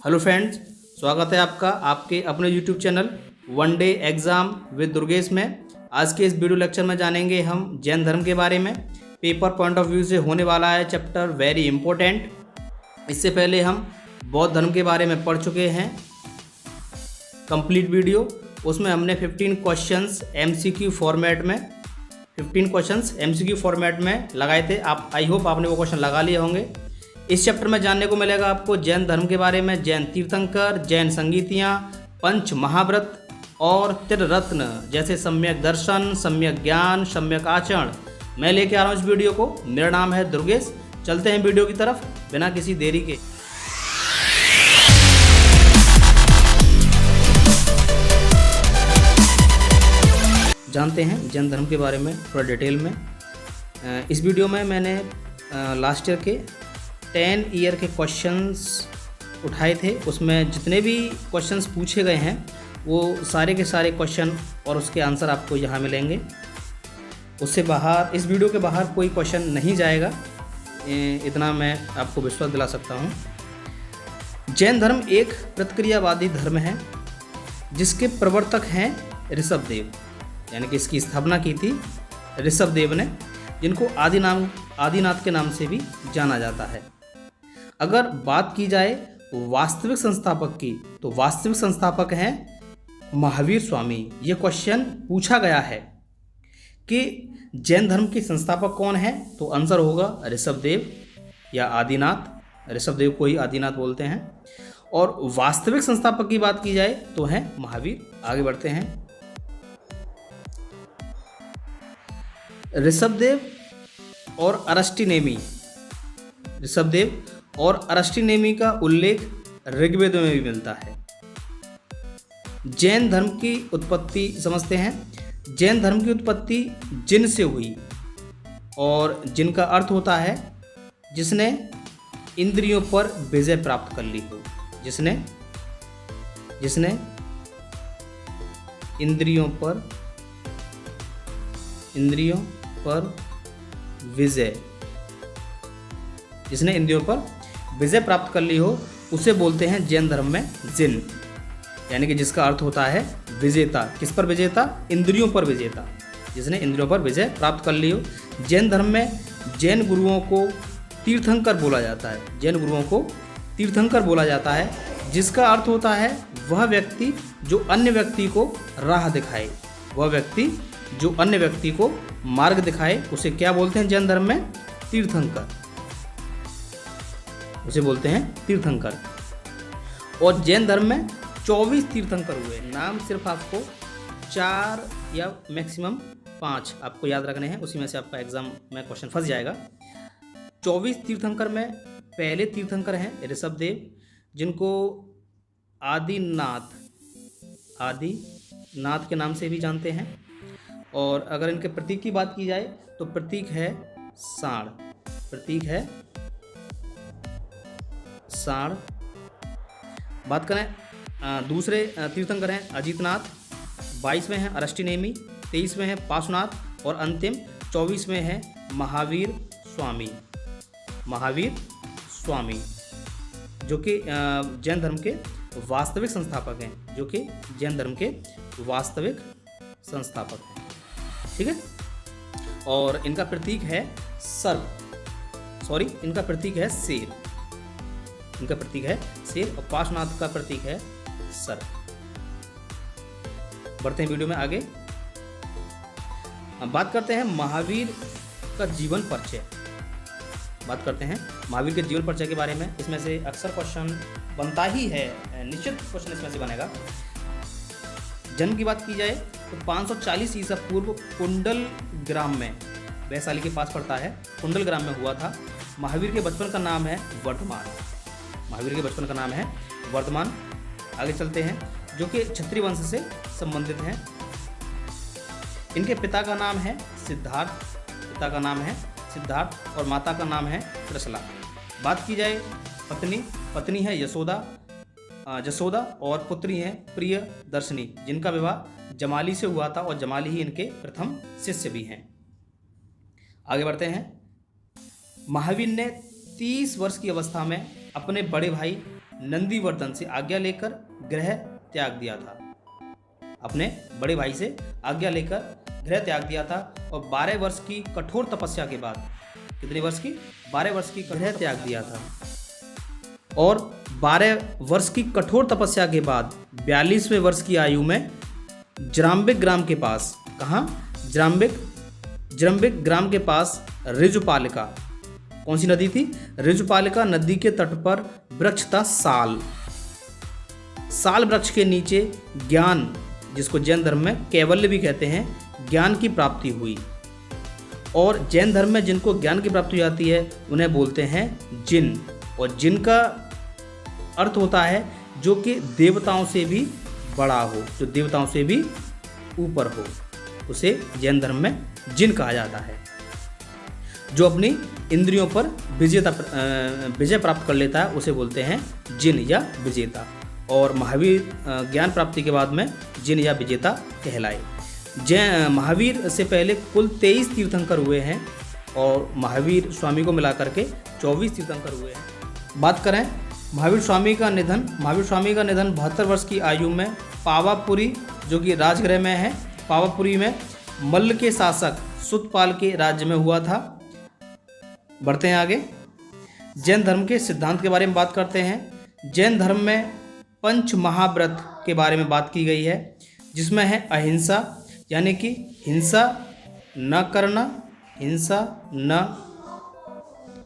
Hello friends, स्वागत है आपका आपके अपने YouTube channel one day exam with Durgesh में। आज के इस वीडियो लेक्चर में जानेंगे हम जैन धर्म के बारे में। पेपर पॉइंट ऑफ व्यू से होने वाला है चैप्टर वेरी इंपॉर्टेंट। इससे पहले हम बौद्ध धर्म के बारे में पढ़ चुके हैं कंप्लीट वीडियो। उसमें हमने 15 क्वेश्चंस एमसीक्यू फॉर्मेट में लगाए थे। आप आई होप आपने वो क्वेश्चन लगा लिए होंगे। इस चैप्टर में जानने को मिलेगा आपको जैन धर्म के बारे में, जैन तीर्थंकर, जैन संगीतियाँ, पंच महाव्रत और त्रिरत्न जैसे सम्यक दर्शन, सम्यक ज्ञान, सम्यक आचरण। मैं लेके आ रहा हूँ इस वीडियो को। मेरा नाम है दुर्गेश। चलते हैं वीडियो की तरफ बिना किसी देरी के। जानते हैं जैन धर्म के बारे में थोड़ा डिटेल में। इस वीडियो में मैंने लास्ट ईयर के 10 ईयर के क्वेश्चंस उठाए थे। उसमें जितने भी क्वेश्चंस पूछे गए हैं वो सारे के सारे क्वेश्चन और उसके आंसर आपको यहाँ मिलेंगे। उससे बाहर इस वीडियो के बाहर कोई क्वेश्चन नहीं जाएगा, इतना मैं आपको विश्वास दिला सकता हूँ। जैन धर्म एक प्रतिक्रियावादी धर्म है जिसके प्रवर्तक हैं ऋषभदेव, यानी कि इसकी स्थापना की थी ऋषभदेव ने, जिनको आदिनाथ के नाम से भी जाना जाता है। अगर बात की जाए वास्तविक संस्थापक की, तो वास्तविक संस्थापक हैं महावीर स्वामी। ये क्वेश्चन पूछा गया है कि जैन धर्म के संस्थापक कौन है, तो आंसर होगा ऋषभदेव या आदिनाथ। ऋषभदेव को ही आदिनाथ बोलते हैं। और वास्तविक संस्थापक की बात की जाए तो हैं महावीर। आगे बढ़ते हैं। ऋषभदेव और अरष्टिनेमी का उल्लेख ऋग्वेद में भी मिलता है। जैन धर्म की उत्पत्ति समझते हैं। जैन धर्म की उत्पत्ति जिन से हुई, और जिन का अर्थ होता है जिसने इंद्रियों पर विजय प्राप्त कर ली हो। जिसने इंद्रियों पर विजय प्राप्त कर ली हो, उसे बोलते हैं जैन धर्म में जिन, यानी कि जिसका अर्थ होता है विजेता। किस पर विजेता? इंद्रियों पर विजेता, जिसने इंद्रियों पर विजय प्राप्त कर ली हो। जैन धर्म में जैन गुरुओं को तीर्थंकर बोला जाता है, जिसका अर्थ होता है वह व्यक्ति जो अन्य व्यक्ति को राह दिखाए, जो अन्य व्यक्ति को मार्ग दिखाए, उसे क्या बोलते हैं जैन धर्म में? तीर्थंकर। उसे बोलते हैं तीर्थंकर। और जैन धर्म में 24 तीर्थंकर हुए। नाम सिर्फ आपको 4 या मैक्सिमम 5 आपको याद रखने हैं, उसी में से आपका एग्जाम में क्वेश्चन फंस जाएगा। 24 तीर्थंकर में पहले तीर्थंकर हैं ऋषभदेव, जिनको आदिनाथ के नाम से भी जानते हैं। और अगर इनके प्रतीक की बात की जाए तो प्रतीक है सांड। बात करें दूसरे तीर्थंकर हैं अजितनाथ, 22वें हैं अरष्टिनेमी, 23वें हैं पार्श्वनाथ और अंतिम 24वें हैं महावीर स्वामी, जो कि जैन धर्म के वास्तविक संस्थापक हैं। ठीक है। और इनका प्रतीक है शेर। और पार्श्वनाथ का प्रतीक है सर्प। बढ़ते हैं वीडियो में आगे। अब बात करते हैं महावीर का जीवन परिचय के बारे में। इसमें से अक्सर क्वेश्चन बनता ही है, निश्चित क्वेश्चन इसमें से बनेगा। जन्म की बात की जाए तो 540 ईसा पूर्व कुंडल ग्राम में, वैशाली के पास पड़ता है, कुंडल ग्राम में हुआ था। महावीर के बचपन का नाम है वर्धमान। आगे चलते हैं, जो कि क्षत्रिय वंश से संबंधित हैं। इनके पिता का नाम है सिद्धार्थ और माता का नाम है त्रिशला। बात की जाए पत्नी है जसोदा और पुत्री हैं प्रियदर्शनी, जिनका विवाह जमाली से हुआ था और जमाली ही इनके प्रथम शिष्य भी हैं। आगे बढ़ते हैं। महावीर ने 30 वर्ष की अवस्था में अपने बड़े भाई नंदीवर्धन से आज्ञा लेकर गृह त्याग दिया था। अपने बड़े भाई से आज्ञा लेकर गृह त्याग दिया था और 12 वर्ष की कठोर तपस्या के बाद, कितने वर्ष की? 12 वर्ष की गृह त्याग दिया था। और 12 वर्ष की कठोर तपस्या के बाद 42वें वर्ष की आयु में जराम्बिक ग्राम के पास, कहाँ? जरम्बिक ग्राम के पास ऋजुपालिका, कौन सी नदी थी? ऋजुपालिका नदी के तट पर वृक्ष था साल वृक्ष के नीचे ज्ञान, जिसको जैन धर्म में कैवल्य भी कहते हैं, ज्ञान की प्राप्ति हुई। और जैन धर्म में जिनको ज्ञान की प्राप्ति हो जाती है उन्हें बोलते हैं जिन, और जिन का अर्थ होता है जो कि देवताओं से भी बड़ा हो, जो देवताओं से भी ऊपर हो, उसे जैन धर्म में जिन कहा जाता है। जो अपनी इंद्रियों पर विजय प्राप्त कर लेता है उसे बोलते हैं जिन या विजेता। और महावीर ज्ञान प्राप्ति के बाद में जिन या विजेता कहलाए। महावीर से पहले कुल 23 तीर्थंकर हुए हैं और महावीर स्वामी को मिलाकर के 24 तीर्थंकर हुए हैं। बात करें महावीर स्वामी का निधन 72 वर्ष की आयु में पावापुरी, जो कि राजगृह में है, पावापुरी में मल्ल के शासक सुतपाल के राज्य में हुआ था। बढ़ते हैं आगे। जैन धर्म के सिद्धांत के बारे में बात करते हैं। जैन धर्म में 5 महाव्रत के बारे में बात की गई है, जिसमें है अहिंसा, यानी कि हिंसा न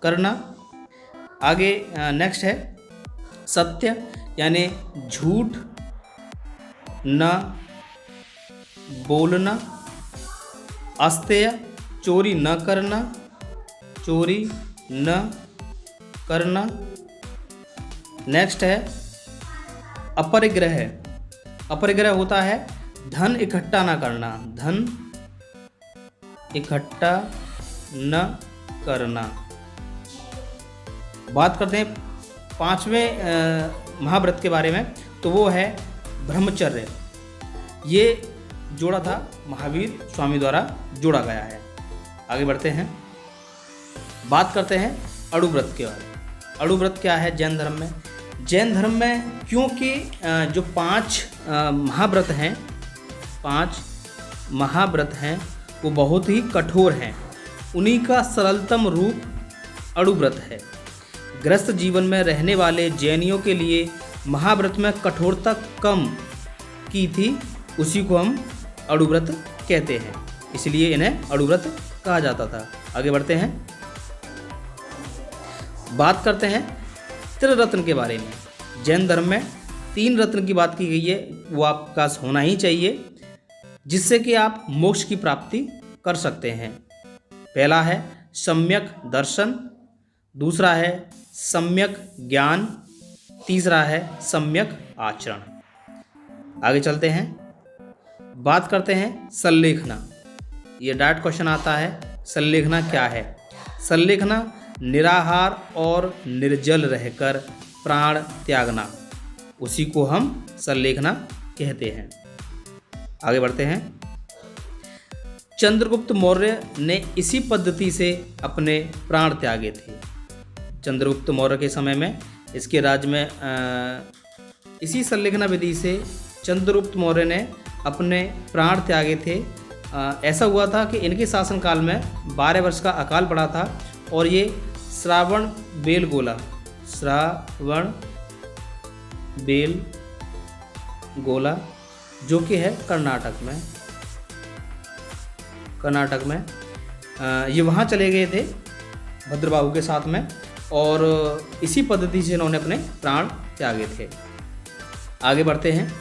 करना। आगे नेक्स्ट है सत्य, यानी झूठ न बोलना। अस्तेय, चोरी न करना। नेक्स्ट है अपरिग्रह। अपरिग्रह होता है धन इकट्ठा न करना। बात करते हैं 5वें महाव्रत के बारे में, तो वो है ब्रह्मचर्य। ये जोड़ा था महावीर स्वामी द्वारा जोड़ा गया है। आगे बढ़ते हैं, बात करते हैं अणुव्रत के बारे में। अणुव्रत क्या है जैन धर्म में? जैन धर्म में क्योंकि जो 5 महाव्रत हैं वो बहुत ही कठोर हैं, उन्हीं का सरलतम रूप अणुव्रत है। ग्रस्त जीवन में रहने वाले जैनियों के लिए महाव्रत में कठोरता कम की थी, उसी को हम अणुव्रत कहते हैं, इसलिए इन्हें अणुव्रत कहा जाता था। आगे बढ़ते हैं, बात करते हैं त्रिरत्न के बारे में। जैन धर्म में 3 रत्न की बात की गई है, वो आपके पास होना ही चाहिए, जिससे कि आप मोक्ष की प्राप्ति कर सकते हैं। पहला है सम्यक दर्शन, दूसरा है सम्यक ज्ञान, तीसरा है सम्यक आचरण। आगे चलते हैं, बात करते हैं संलेखना। ये डायरेक्ट क्वेश्चन आता है, संलेखना क्या है? संलेखना निराहार और निर्जल रहकर प्राण त्यागना, उसी को हम संलेखना कहते हैं। आगे बढ़ते हैं, चंद्रगुप्त मौर्य ने इसी पद्धति से अपने प्राण त्यागे थे। चंद्रगुप्त मौर्य के समय में इसके राज्य में इसी संलेखना विधि से चंद्रगुप्त मौर्य ने अपने प्राण त्यागे थे। ऐसा हुआ था कि इनके शासनकाल में 12 वर्ष का अकाल पड़ा था और ये श्रावण बेलगोला जो कि है कर्नाटक में ये वहाँ चले गए थे भद्रबाहु के साथ में, और इसी पद्धति से इन्होंने अपने प्राण त्यागे थे। आगे बढ़ते हैं,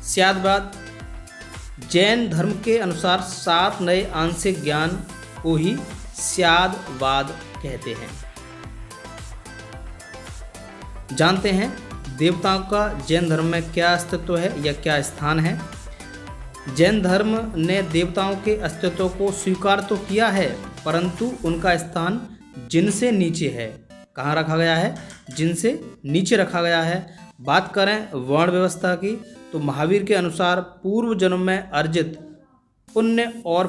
स्यादवाद। जैन धर्म के अनुसार 7 नए आंशिक ज्ञान को ही स्यादवाद कहते हैं। जानते हैं देवताओं का जैन धर्म में क्या अस्तित्व है या क्या स्थान है। जैन धर्म ने देवताओं के अस्तित्व को स्वीकार तो किया है, परंतु उनका स्थान जिनसे नीचे है। कहाँ रखा गया है? जिनसे नीचे रखा गया है। बात करें वर्ण व्यवस्था की, तो महावीर के अनुसार पूर्व जन्म में अर्जित पुण्य और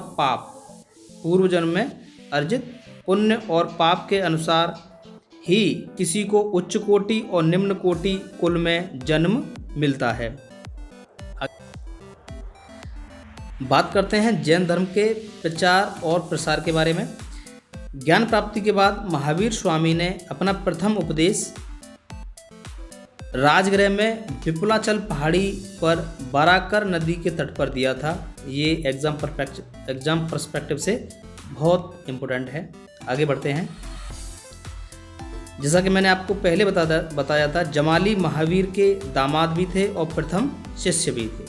पाप के अनुसार ही किसी को उच्च कोटि और निम्न कोटि कुल में जन्म मिलता है। बात करते हैं जैन धर्म के प्रचार और प्रसार के बारे में। ज्ञान प्राप्ति के बाद महावीर स्वामी ने अपना प्रथम उपदेश राजगृह में विपुलाचल पहाड़ी पर बाराकर नदी के तट पर दिया था। ये एग्जाम पर्सपेक्टिव से बहुत इम्पोर्टेंट है। आगे बढ़ते हैं। जैसा कि मैंने आपको पहले बताया था, जमाली महावीर के दामाद भी थे और प्रथम शिष्य भी थे।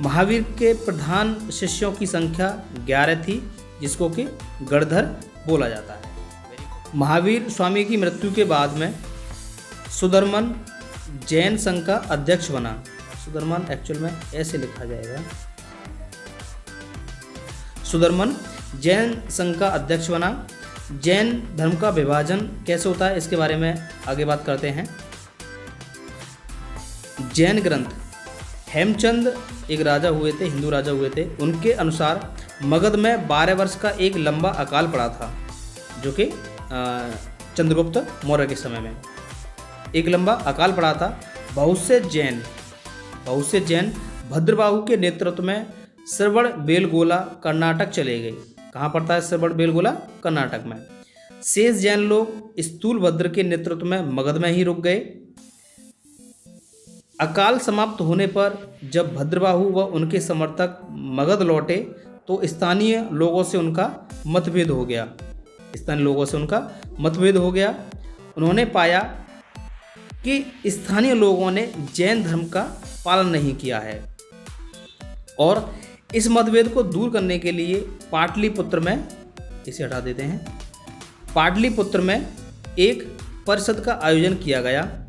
महावीर के प्रधान शिष्यों की संख्या 11 थी, जिसको कि गणधर बोला जाता है। महावीर स्वामी की मृत्यु के बाद में सुधर्मन जैन संघ का अध्यक्ष बना। सुधर्मन एक्चुअल में ऐसे लिखा जाएगा, सुधर्मन जैन संघ का अध्यक्ष बना। जैन धर्म का विभाजन कैसे होता है इसके बारे में आगे बात करते हैं। जैन ग्रंथ, हेमचंद एक राजा हुए थे, हिंदू राजा हुए थे। उनके अनुसार मगध में 12 वर्ष का एक लंबा अकाल पड़ा था, जो कि चंद्रगुप्त मौर्य के समय में एक लंबा अकाल पड़ा था। बहुत से जैन भद्रबाहु के नेतृत्व में श्रवण बेलगोला कर्नाटक चले गए। कहाँ पड़ता है श्रवण बेलगोला? कर्नाटक में। शेष जैन लोग स्थूलभद्र के नेतृत्व में मगध में ही रुक गए। अकाल समाप्त होने पर जब भद्रबाहु व उनके समर्थक मगध लौटे तो स्थानीय लोगों से उनका मतभेद हो गया। उन्होंने पाया कि स्थानीय लोगों ने जैन धर्म का पालन नहीं किया है और इस मतभेद को दूर करने के लिए पाटलिपुत्र में, इसे हटा देते हैं, पाटलिपुत्र में एक परिषद का आयोजन किया गया,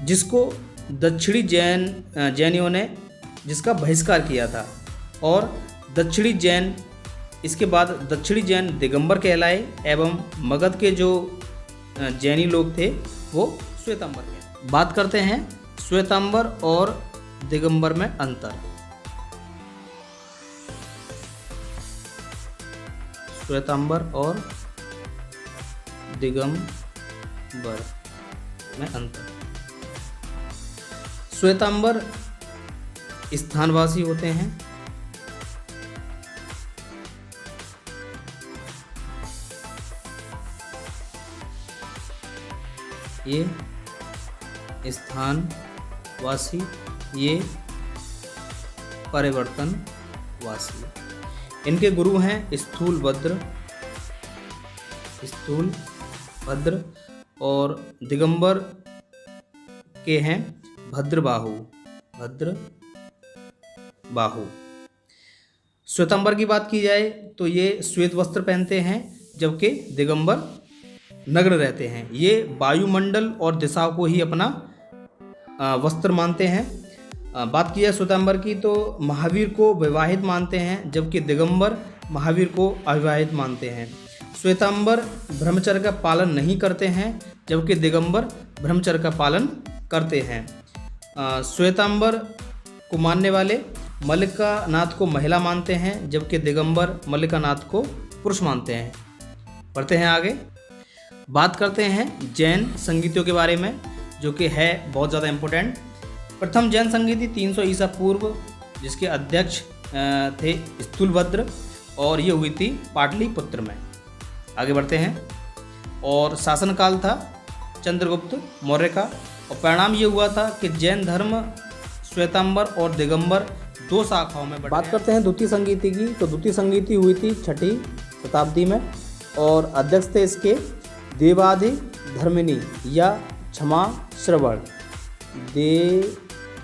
जिसको दक्षिणी जैनियों ने जिसका बहिष्कार किया था। और इसके बाद दक्षिणी जैन दिगंबर कहलाए एवं मगध के जो जैनी लोग थे वो श्वेतांबर कहलाए। बात करते हैं श्वेतांबर और दिगंबर में अंतर। श्वेतांबर और दिगंबर में अंतर। श्वेतांबर स्थानवासी होते हैं। ये स्थानवासी, ये परिवर्तनवासी। इनके गुरु हैं स्थूलभद्र और दिगंबर के हैं भद्रबाहु। श्वेतांबर की बात की जाए तो ये श्वेत वस्त्र पहनते हैं, जबकि दिगंबर नग्न रहते हैं। ये वायुमंडल और दिशाओं को ही अपना वस्त्र मानते हैं। बात की जाए श्वेतांबर की तो महावीर को विवाहित मानते हैं, जबकि दिगंबर महावीर को अविवाहित मानते हैं। श्वेतांबर ब्रह्मचर्य का पालन नहीं करते हैं, जबकि दिगंबर ब्रह्मचर्य का पालन करते हैं। श्वेतांबर को मानने वाले मल्लिकानाथ को महिला मानते हैं, जबकि दिगंबर मल्लिकानाथ को पुरुष मानते हैं। पढ़ते हैं आगे। बात करते हैं जैन संगीतियों के बारे में, जो कि है बहुत ज़्यादा इम्पोर्टेंट। प्रथम जैन संगीति 300 ईसा पूर्व, जिसके अध्यक्ष थे स्थूलभद्र, और ये हुई थी पाटलिपुत्र में। आगे बढ़ते हैं। और शासनकाल था चंद्रगुप्त मौर्य का, और परिणाम ये हुआ था कि जैन धर्म श्वेतांबर और दिगंबर 2 शाखाओं में बात करते हैं द्वितीय संगीति की, तो द्वितीय संगीति हुई थी 6ठी शताब्दी में, और अध्यक्ष थे इसके देवादि धर्मिणी या क्षमा श्रवण। देवादि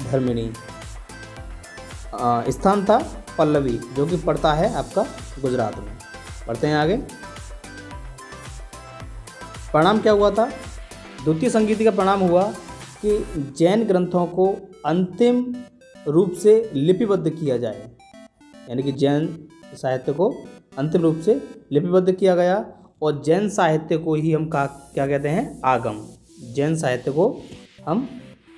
धर्मिणी। स्थान था पल्लवी, जो कि पड़ता है आपका गुजरात में। पढ़ते हैं आगे। परिणाम क्या हुआ था? द्वितीय संगीति का परिणाम हुआ कि जैन ग्रंथों को अंतिम रूप से लिपिबद्ध किया जाए, यानी कि जैन साहित्य को अंतिम रूप से लिपिबद्ध किया गया, और जैन साहित्य को ही हम क्या कहते हैं? आगम। जैन साहित्य को हम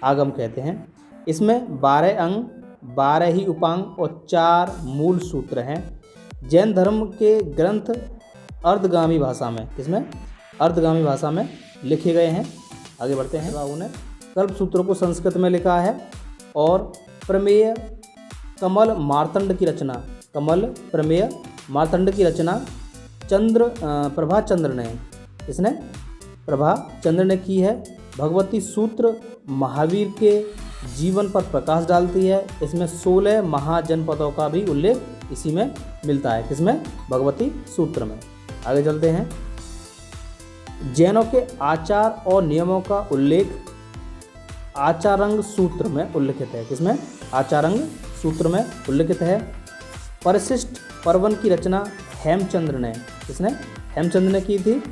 आगम कहते हैं। इसमें 12 अंग, 12 ही उपांग और 4 मूल सूत्र हैं। जैन धर्म के ग्रंथ अर्धगामी भाषा में, किसमें? अर्धगामी भाषा में लिखे गए हैं। आगे बढ़ते हैं। राहु ने कल्पसूत्रों को संस्कृत में लिखा है और प्रमेय कमल मार्तंड की रचना, कमल प्रमेय मार्तंड की रचना प्रभा चंद्र ने, किसने? प्रभा चंद्र ने की है। भगवती सूत्र महावीर के जीवन पर प्रकाश डालती है। इसमें 16 महाजनपदों का भी उल्लेख इसी में मिलता है, किसमें? भगवती सूत्र में। आगे चलते हैं। जैनों के आचार और नियमों का उल्लेख आचारंग सूत्र में उल्लिखित है, किसमें? आचारंग सूत्र में उल्लिखित है। परिशिष्ट पर्वन की रचना हेमचंद्र ने, किसने? हेमचंद्र ने की थी।